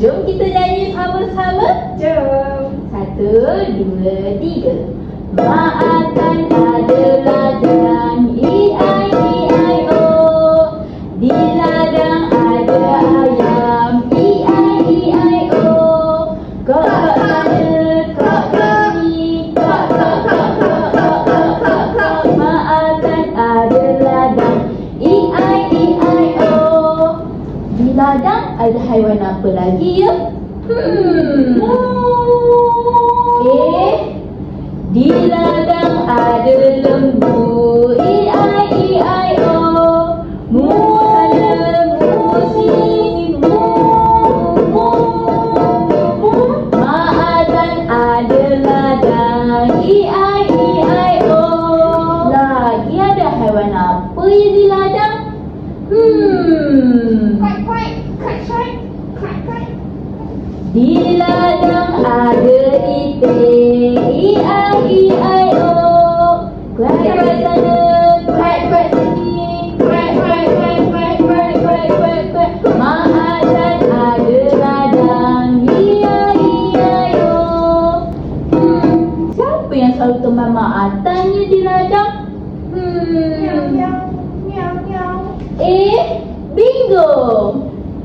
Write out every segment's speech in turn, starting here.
Jom kita nyanyi sama-sama. Jom. 1, 2, 3. Mak akan ada ladang E-I-E-I-O. Di ladang ada ayam E-I-E-I-O. Kok sana, kok sini, kok. Mak akan ada ladang E-I-E-I-O. Di ladang ada haiwan apa lagi ya? Di ladang ada lembu E-I-E-I-O. Mu sana, mu sini, mu. Mak akan ada ladang E-I-E-I-O. Lagi ada haiwan apa ya di ladang? Quack, quack, quack, quack, quack, quack. Di ladang ada itik E-I-E-I-O. Quack quack sana, quack quack sini, quack quack quack quack quack quack quack quack. Mak akan ada ladang E-I-E-I-O. Siapa yang selalu teman Mak Atannya di ladang? Miau, miau, miau, miau. Bingo!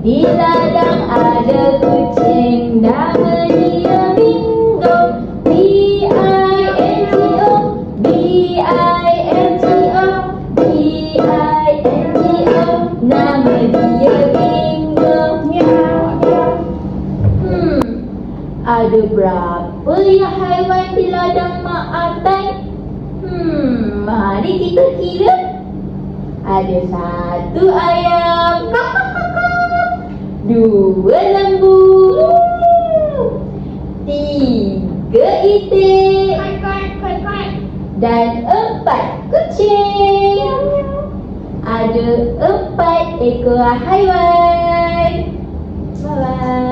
Di ladang ada kucing namanya Bingo. B-I-N-G-O, B-I-N-G-O, B-I-N-G-O. Nama dia Bingo. Miau, miau. Ada berapa ya haiwan di ladang Mak Atan? Mari kita kira. Ada 1 ayam, 2 lembu, 3 itik, Quack, quack, quack, quack. dan 4 kucing. Ada 4 ekor haiwan. Bye-bye.